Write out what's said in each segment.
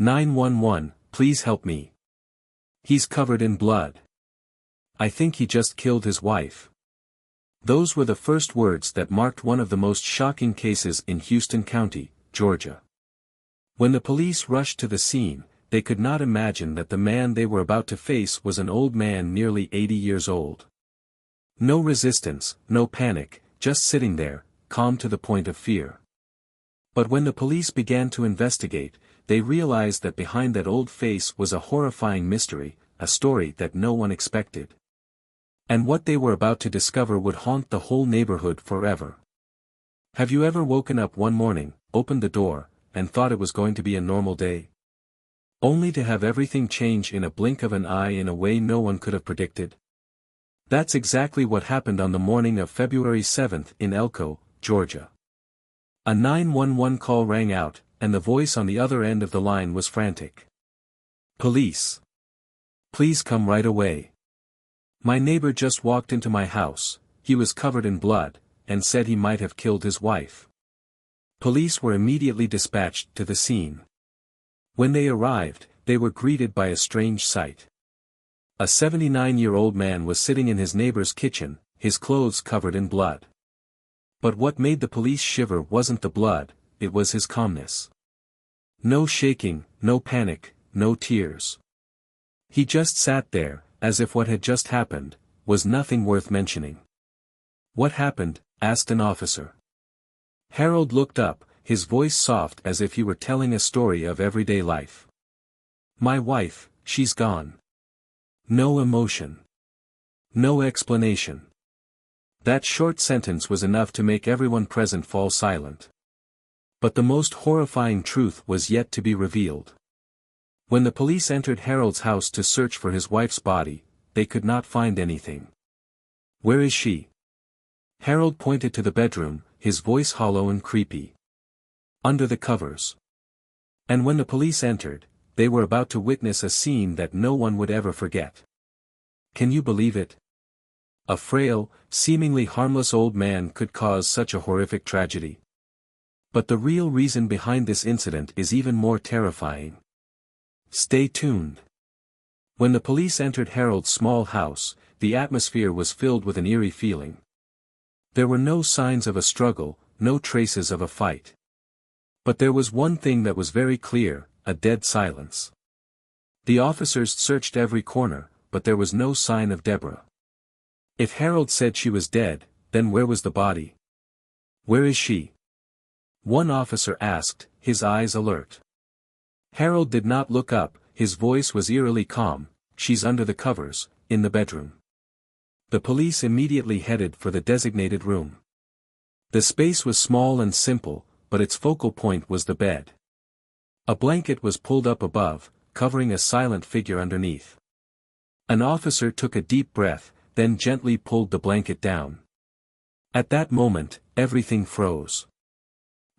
911, please help me. He's covered in blood. I think he just killed his wife. Those were the first words that marked one of the most shocking cases in Houston County, Georgia. When the police rushed to the scene, they could not imagine that the man they were about to face was an old man nearly 80 years old. No resistance, no panic, just sitting there, calm to the point of fear. But when the police began to investigate, they realized that behind that old face was a horrifying mystery, a story that no one expected. And what they were about to discover would haunt the whole neighborhood forever. Have you ever woken up one morning, opened the door, and thought it was going to be a normal day? Only to have everything change in a blink of an eye in a way no one could have predicted? That's exactly what happened on the morning of February 7th in Elko, Georgia. A 911 call rang out, and the voice on the other end of the line was frantic. Police. Please come right away. My neighbor just walked into my house, he was covered in blood, and said he might have killed his wife. Police were immediately dispatched to the scene. When they arrived, they were greeted by a strange sight. A 79-year-old man was sitting in his neighbor's kitchen, his clothes covered in blood. But what made the police shiver wasn't the blood, it was his calmness. No shaking, no panic, no tears. He just sat there, as if what had just happened was nothing worth mentioning. What happened? Asked an officer. Harold looked up, his voice soft as if he were telling a story of everyday life. My wife, she's gone. No emotion. No explanation. That short sentence was enough to make everyone present fall silent. But the most horrifying truth was yet to be revealed. When the police entered Harold's house to search for his wife's body, they could not find anything. Where is she? Harold pointed to the bedroom, his voice hollow and creepy. Under the covers. And when the police entered, they were about to witness a scene that no one would ever forget. Can you believe it? A frail, seemingly harmless old man could cause such a horrific tragedy. But the real reason behind this incident is even more terrifying. Stay tuned. When the police entered Harold's small house, the atmosphere was filled with an eerie feeling. There were no signs of a struggle, no traces of a fight. But there was one thing that was very clear, a dead silence. The officers searched every corner, but there was no sign of Deborah. If Harold said she was dead, then where was the body? Where is she? One officer asked, his eyes alert. Harold did not look up, his voice was eerily calm. She's under the covers, in the bedroom. The police immediately headed for the designated room. The space was small and simple, but its focal point was the bed. A blanket was pulled up above, covering a silent figure underneath. An officer took a deep breath, then gently pulled the blanket down. At that moment, everything froze.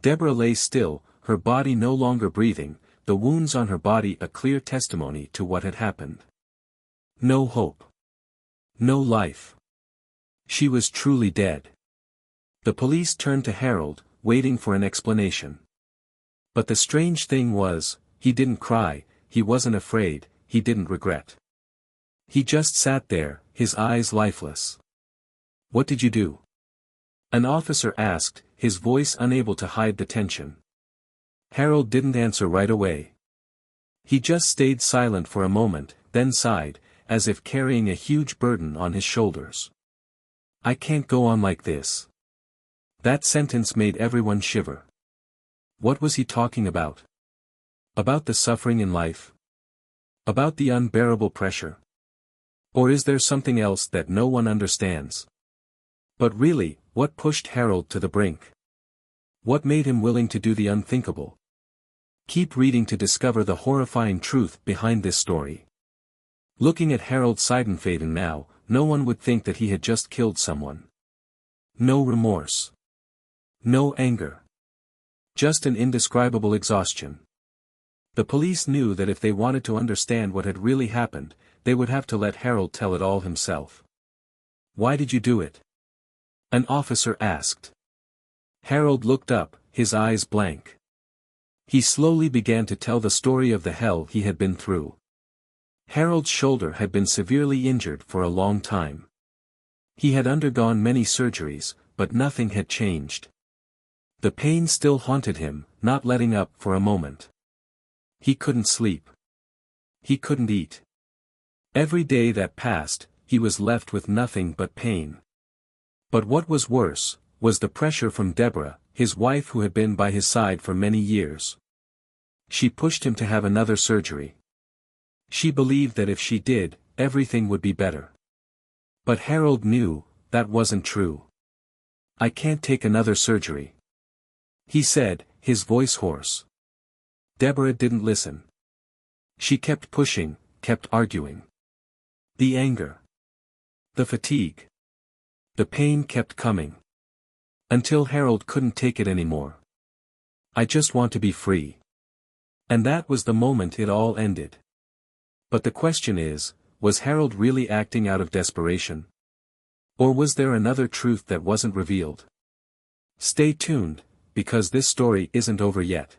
Deborah lay still, her body no longer breathing, the wounds on her body a clear testimony to what had happened. No hope. No life. She was truly dead. The police turned to Harold, waiting for an explanation. But the strange thing was, he didn't cry, he wasn't afraid, he didn't regret. He just sat there, his eyes lifeless. What did you do? An officer asked, his voice unable to hide the tension. Harold didn't answer right away. He just stayed silent for a moment, then sighed, as if carrying a huge burden on his shoulders. I can't go on like this. That sentence made everyone shiver. What was he talking about? About the suffering in life? About the unbearable pressure? Or is there something else that no one understands? But really, what pushed Harold to the brink? What made him willing to do the unthinkable? Keep reading to discover the horrifying truth behind this story. Looking at Harold Seidenfaden now, no one would think that he had just killed someone. No remorse. No anger. Just an indescribable exhaustion. The police knew that if they wanted to understand what had really happened, they would have to let Harold tell it all himself. Why did you do it? An officer asked. Harold looked up, his eyes blank. He slowly began to tell the story of the hell he had been through. Harold's shoulder had been severely injured for a long time. He had undergone many surgeries, but nothing had changed. The pain still haunted him, not letting up for a moment. He couldn't sleep. He couldn't eat. Every day that passed, he was left with nothing but pain. But what was worse, was the pressure from Deborah, his wife who had been by his side for many years. She pushed him to have another surgery. She believed that if she did, everything would be better. But Harold knew, that wasn't true. "I can't take another surgery," he said, his voice hoarse. Deborah didn't listen. She kept pushing, kept arguing. The anger. The fatigue. The pain kept coming. Until Harold couldn't take it anymore. "I just want to be free." And that was the moment it all ended. But the question is, was Harold really acting out of desperation? Or was there another truth that wasn't revealed? Stay tuned, because this story isn't over yet.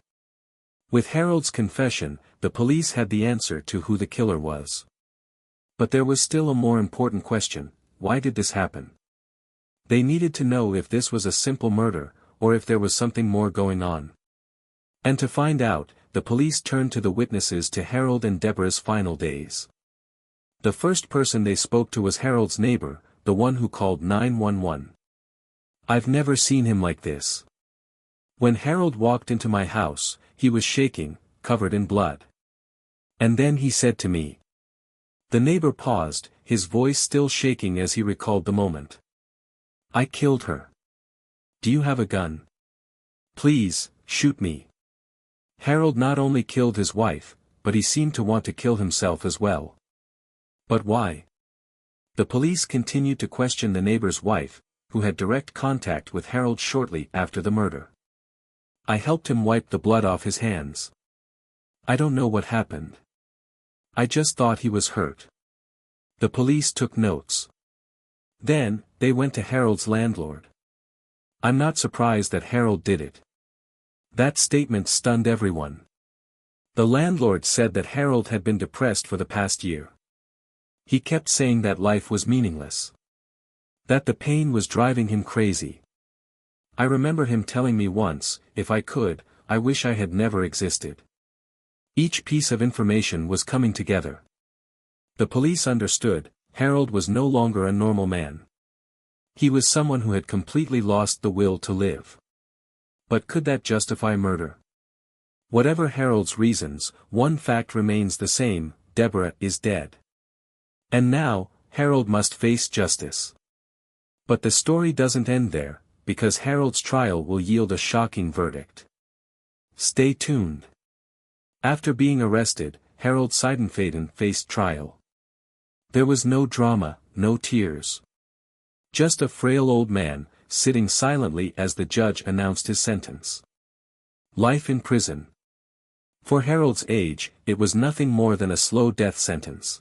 With Harold's confession, the police had the answer to who the killer was. But there was still a more important question: why did this happen? They needed to know if this was a simple murder, or if there was something more going on. And to find out, the police turned to the witnesses to Harold and Deborah's final days. The first person they spoke to was Harold's neighbor, the one who called 911. "I've never seen him like this. When Harold walked into my house, he was shaking, covered in blood. And then he said to me." The neighbor paused, his voice still shaking as he recalled the moment. "I killed her. Do you have a gun? Please, shoot me." Harold not only killed his wife, but he seemed to want to kill himself as well. But why? The police continued to question the neighbor's wife, who had direct contact with Harold shortly after the murder. "I helped him wipe the blood off his hands. I don't know what happened. I just thought he was hurt." The police took notes. Then, they went to Harold's landlord. "I'm not surprised that Harold did it." That statement stunned everyone. The landlord said that Harold had been depressed for the past year. He kept saying that life was meaningless. That the pain was driving him crazy. "I remember him telling me once, if I could, I wish I had never existed." Each piece of information was coming together. The police understood, Harold was no longer a normal man. He was someone who had completely lost the will to live. But could that justify murder? Whatever Harold's reasons, one fact remains the same: Deborah is dead. And now, Harold must face justice. But the story doesn't end there, because Harold's trial will yield a shocking verdict. Stay tuned. After being arrested, Harold Seidenfaden faced trial. There was no drama, no tears. Just a frail old man, sitting silently as the judge announced his sentence. Life in prison. For Harold's age, it was nothing more than a slow death sentence.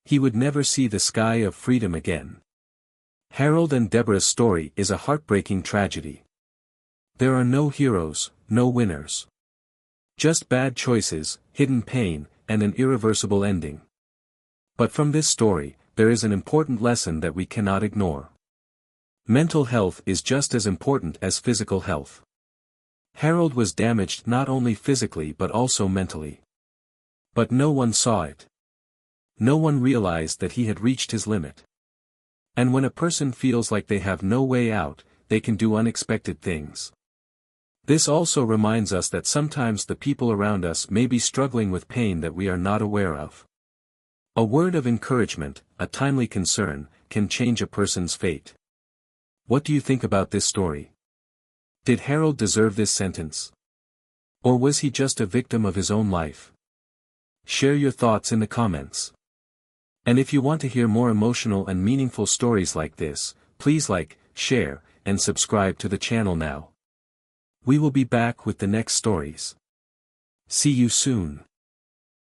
He would never see the sky of freedom again. Harold and Deborah's story is a heartbreaking tragedy. There are no heroes, no winners. Just bad choices, hidden pain, and an irreversible ending. But from this story, there is an important lesson that we cannot ignore. Mental health is just as important as physical health. Harold was damaged not only physically but also mentally. But no one saw it. No one realized that he had reached his limit. And when a person feels like they have no way out, they can do unexpected things. This also reminds us that sometimes the people around us may be struggling with pain that we are not aware of. A word of encouragement, a timely concern, can change a person's fate. What do you think about this story? Did Harold deserve this sentence? Or was he just a victim of his own life? Share your thoughts in the comments. And if you want to hear more emotional and meaningful stories like this, please like, share, and subscribe to the channel now. We will be back with the next stories. See you soon.